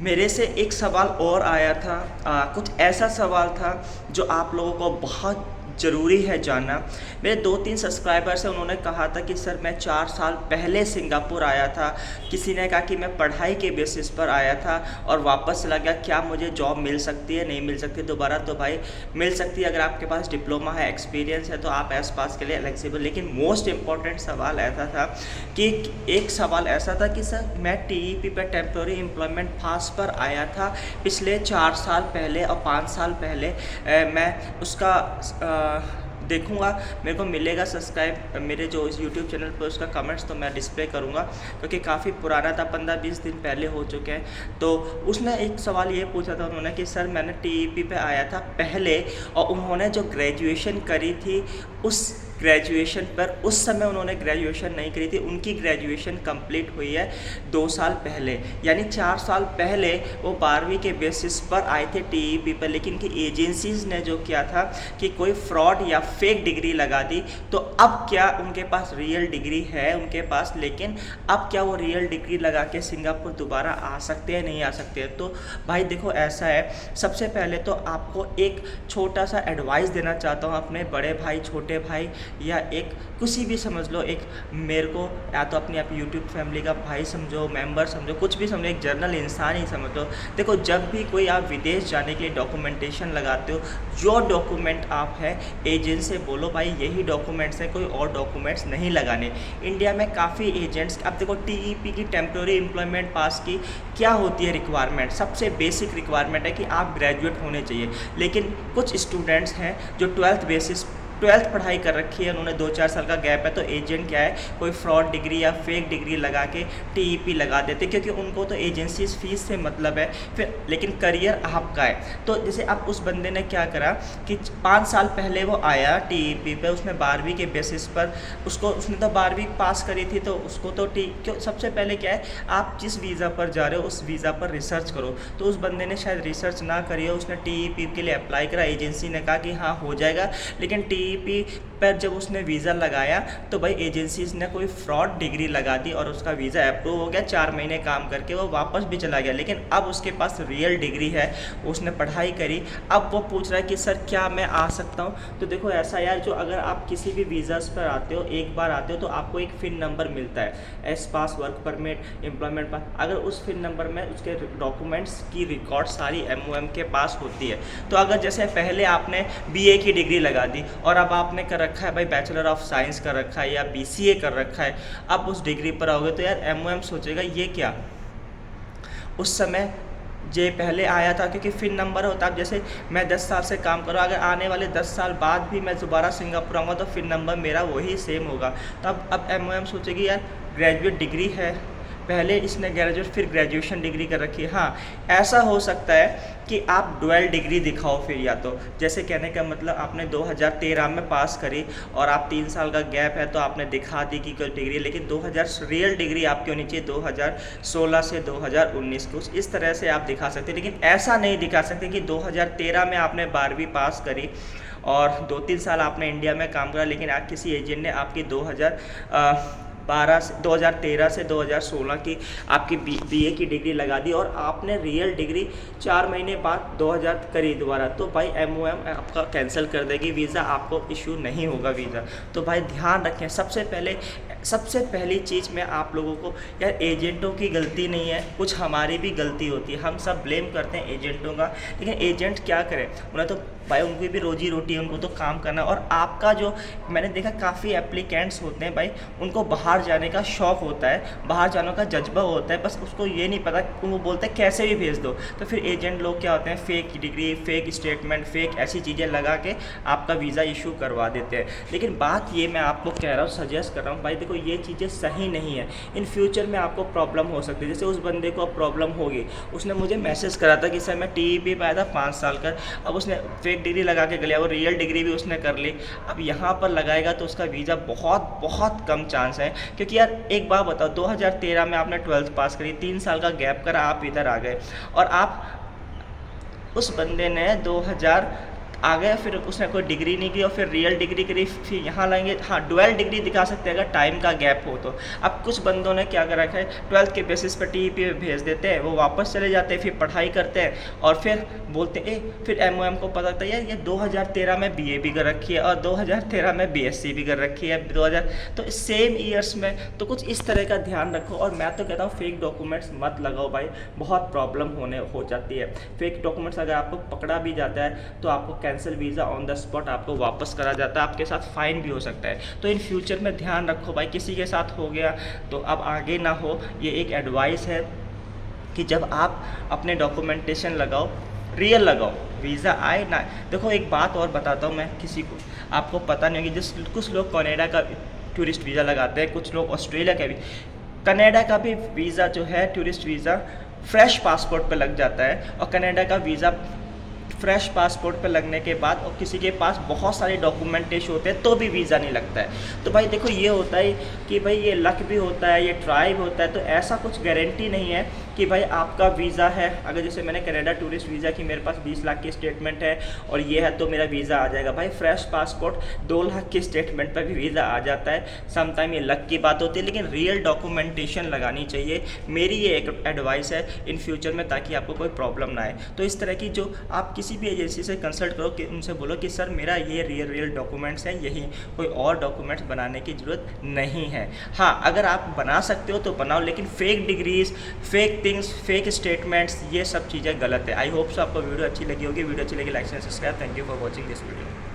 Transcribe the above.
मेरे से एक सवाल और आया था। कुछ ऐसा सवाल था जो आप लोगों को बहुत ज़रूरी है जानना। मेरे 2-3 सब्सक्राइबर्स हैं, उन्होंने कहा था कि सर मैं 4 साल पहले सिंगापुर आया था। किसी ने कहा कि मैं पढ़ाई के बेसिस पर आया था और वापस चला गया, क्या मुझे जॉब मिल सकती है? नहीं मिल सकती दोबारा? तो भाई मिल सकती है, अगर आपके पास डिप्लोमा है, एक्सपीरियंस है तो आप एस पास के लिए एलिजिबल। लेकिन मोस्ट इम्पॉर्टेंट सवाल ऐसा था कि एक सवाल ऐसा था कि सर मैं टीईपी पर टेम्प्रोरी एम्प्लॉयमेंट पास पर आया था पिछले 4 साल पहले और 5 साल पहले। मैं उसका देखूंगा, मेरे को मिलेगा सब्सक्राइब मेरे जो इस यूट्यूब चैनल पर उसका कमेंट्स तो मैं डिस्प्ले करूंगा, क्योंकि काफ़ी पुराना था, 15-20 दिन पहले हो चुके हैं। तो उसने एक सवाल ये पूछा था उन्होंने कि सर मैंने टीईपी पे आया था पहले, और उन्होंने जो ग्रेजुएशन करी थी उस ग्रेजुएशन पर उस समय उन्होंने ग्रेजुएशन नहीं करी थी, उनकी ग्रेजुएशन कंप्लीट हुई है 2 साल पहले, यानी 4 साल पहले वो 12वीं के बेसिस पर आए थे टीईपी पर। लेकिन कि एजेंसीज़ ने जो किया था कि कोई फ्रॉड या फेक डिग्री लगा दी। तो अब क्या उनके पास रियल डिग्री है उनके पास, लेकिन अब क्या वो रियल डिग्री लगा के सिंगापुर दोबारा आ सकते हैं, नहीं आ सकते हैं? तो भाई देखो ऐसा है, सबसे पहले तो आपको एक छोटा सा एडवाइस देना चाहता हूँ अपने बड़े भाई, छोटे भाई, या एक किसी भी समझ लो, एक मेरे को या तो अपनी आप यूट्यूब फैमिली का भाई समझो, मेंबर समझो, कुछ भी समझो, एक जर्नल इंसान ही समझ लो। देखो जब भी कोई आप विदेश जाने के लिए डॉक्यूमेंटेशन लगाते हो, जो डॉक्यूमेंट आप है एजेंट से बोलो भाई यही डॉक्यूमेंट्स हैं, कोई और डॉक्यूमेंट्स नहीं लगाने। इंडिया में काफ़ी एजेंट्स, अब देखो टीईपी की टेम्प्रोरी एम्प्लॉयमेंट पास की क्या होती है रिक्वायरमेंट, सबसे बेसिक रिक्वायरमेंट है कि आप ग्रेजुएट होने चाहिए। लेकिन कुछ स्टूडेंट्स हैं जो 12th पढ़ाई कर रखी है, उन्होंने 2-4 साल का गैप है, तो एजेंट क्या है, कोई फ्रॉड डिग्री या फेक डिग्री लगा के टीईपी लगा देते, क्योंकि उनको तो एजेंसीज फीस से मतलब है फिर, लेकिन करियर आपका है। तो जैसे अब उस बंदे ने क्या करा कि 5 साल पहले वो आया टीईपी पे, उसने 12वीं के बेसिस पर उसने तो 12वीं पास करी थी, तो उसको तो क्यों, सबसे पहले क्या है, आप जिस वीज़ा पर जा रहे हो उस वीज़ा पर रिसर्च करो। तो उस बंदे ने शायद रिसर्च ना करी हो, उसने टीईपी के लिए अप्लाई करा, एजेंसी ने कहा कि हाँ हो जाएगा, लेकिन टीईपी पर जब उसने वीज़ा लगाया तो भाई एजेंसीज ने कोई फ्रॉड डिग्री लगा दी और उसका वीज़ा अप्रूव हो गया, 4 महीने काम करके वो वापस भी चला गया। लेकिन अब उसके पास रियल डिग्री है, उसने पढ़ाई करी, अब वो पूछ रहा है कि सर क्या मैं आ सकता हूँ? तो देखो ऐसा यार, जो अगर आप किसी भी वीज़ास पर आते हो, एक बार आते हो तो आपको एक फिन नंबर मिलता है, एस पास, वर्क परमिट, एम्प्लॉयमेंट पास। अगर उस फिन नंबर में उसके डॉक्यूमेंट्स की रिकॉर्ड सारी एमओएम के पास होती है। तो अगर जैसे पहले आपने बीए की डिग्री लगा दी और अब आपने कर रखा है भाई बैचलर ऑफ साइंस कर रखा है या बीसीए कर रखा है, अब उस डिग्री पर आओगे तो यार एमओएम सोचेगा ये क्या, उस समय जे पहले आया था, क्योंकि फिन नंबर होता है। अब जैसे मैं 10 साल से काम कर रहा हूँ, अगर आने वाले 10 साल बाद भी मैं दोबारा सिंगापुर आऊँगा तो फिन नंबर मेरा वही सेम होगा। तो अब एमओएम सोचेगी यार ग्रेजुएट डिग्री है, पहले इसने ग्रेजुएट फिर ग्रेजुएशन डिग्री कर रखी है। हाँ, ऐसा हो सकता है कि आप डुअल डिग्री दिखाओ फिर, या तो जैसे कहने का मतलब आपने 2013 में पास करी और आप 3 साल का गैप है तो आपने दिखा दी कि कोई डिग्री, लेकिन 2000 रियल डिग्री आपकी होनी चाहिए 2016 से 2019 कुछ इस तरह से आप दिखा सकते हैं। लेकिन ऐसा नहीं दिखा सकते कि 2013 में आपने 12वीं पास करी और 2-3 साल आपने इंडिया में काम करा, लेकिन आप किसी एजेंट ने आपकी 2013 से 2016 की आपकी बीए की डिग्री लगा दी और आपने रियल डिग्री 4 महीने बाद 2000 करी दोबारा, तो भाई एमओएम आपका कैंसिल कर देगी, वीज़ा आपको इशू नहीं होगा वीज़ा। तो भाई ध्यान रखें, सबसे पहली चीज़ मैं आप लोगों को, यार एजेंटों की गलती नहीं है, कुछ हमारी भी गलती होती है, हम सब ब्लेम करते हैं एजेंटों का। लेकिन एजेंट क्या करें, उन्हें तो भाई उनकी भी रोजी रोटी है, उनको तो काम करना। और आपका जो मैंने देखा काफ़ी एप्लीकेंट्स होते हैं भाई, उनको बाहर जाने का शौक़ होता है, बाहर जाने का जज्बा होता है, बस उसको ये नहीं पता, वो बोलते हैं कैसे भी भेज दो। तो फिर एजेंट लोग क्या होते हैं, fake degree, fake statement, fake ऐसी चीज़ें लगा के आपका वीज़ा इशू करवा देते हैं। लेकिन बात ये मैं आपको कह रहा हूँ, सजेस्ट कर रहा हूँ भाई, देखो ये चीज़ें सही नहीं है, इन फ्यूचर में आपको प्रॉब्लम हो सकती है। जैसे उस बंदे को प्रॉब्लम होगी, उसने मुझे मैसेज करा था कि सर मैं टीईपी पे आया था 5 साल का, अब उसने फेक डिग्री लगा के गया, वो रियल डिग्री भी उसने कर ली, अब यहाँ पर लगाएगा तो उसका वीज़ा बहुत बहुत कम चांस है। क्योंकि यार एक बात बताओ, 2013 में आपने 12th पास करी, 3 साल का गैप करा, आप इधर आ गए, और आप उस बंदे ने आ गया, फिर उसने कोई डिग्री नहीं की और फिर रियल डिग्री करी, फिर यहाँ लाएंगे। हाँ, डुअल डिग्री दिखा सकते हैं अगर टाइम का गैप हो तो। अब कुछ बंदों ने क्या कर रखा है, 12th के बेसिस पर टीईपी पे भेज देते हैं, वो वापस चले जाते हैं, फिर पढ़ाई करते हैं और फिर बोलते हैं फिर एमओएम को पता लगता है यार ये 2013 में बीए भी कर रखी है और 2013 में बीएससी भी कर रखी है, 2000 तो सेम ईयर्स में। तो कुछ इस तरह का ध्यान रखो। और मैं तो कहता हूँ फेक डॉक्यूमेंट्स मत लगाओ भाई, बहुत प्रॉब्लम हो जाती है। फेक डॉक्यूमेंट्स अगर आपको पकड़ा भी जाता है तो आपको cancel visa on the spot आपको वापस करा जाता है, आपके साथ फाइन भी हो सकता है। तो इन फ्यूचर में ध्यान रखो भाई, किसी के साथ हो गया तो अब आगे ना हो। ये एक एडवाइस है कि जब आप अपने डॉक्यूमेंटेशन लगाओ, रियल लगाओ, वीज़ा आए ना। देखो एक बात और बताता हूँ मैं किसी को, आपको पता नहीं होगी, जिस कुछ लोग कनाडा का टूरिस्ट वीज़ा लगाते हैं, कुछ लोग ऑस्ट्रेलिया का भी। कनाडा का भी वीज़ा जो है टूरिस्ट वीज़ा फ्रेश पासपोर्ट पे लग जाता है, और कनाडा का वीज़ा फ्रेश पासपोर्ट पे लगने के बाद और किसी के पास बहुत सारे डॉक्यूमेंटेशन होते हैं तो भी वीज़ा नहीं लगता है। तो भाई देखो ये होता है कि भाई ये लक भी होता है, ये ट्राई भी होता है, तो ऐसा कुछ गारंटी नहीं है कि भाई आपका वीज़ा है। अगर जैसे मैंने कनाडा टूरिस्ट वीज़ा की मेरे पास 20 लाख की स्टेटमेंट है और ये है तो मेरा वीज़ा आ जाएगा। भाई फ्रेश पासपोर्ट 2 लाख की स्टेटमेंट पर भी वीज़ा आ जाता है। समटाइम ये लक की बात होती है, लेकिन रियल डॉक्यूमेंटेशन लगानी चाहिए। मेरी ये एक एडवाइस है इन फ्यूचर में, ताकि आपको कोई प्रॉब्लम ना आए। तो इस तरह की जो आप किसी भी एजेंसी से कंसल्ट करो कि उनसे बोलो कि सर मेरा ये रियल डॉक्यूमेंट्स है, यही, कोई और डॉक्यूमेंट्स बनाने की ज़रूरत नहीं है। हाँ, अगर आप बना सकते हो तो बनाओ, लेकिन fake degrees, fake things, fake statements, ये सब चीज़ें गलत है। आई होप सो आपको वीडियो अच्छी लगी होगी। वीडियो अच्छी लगी like and subscribe. Thank you for watching this video.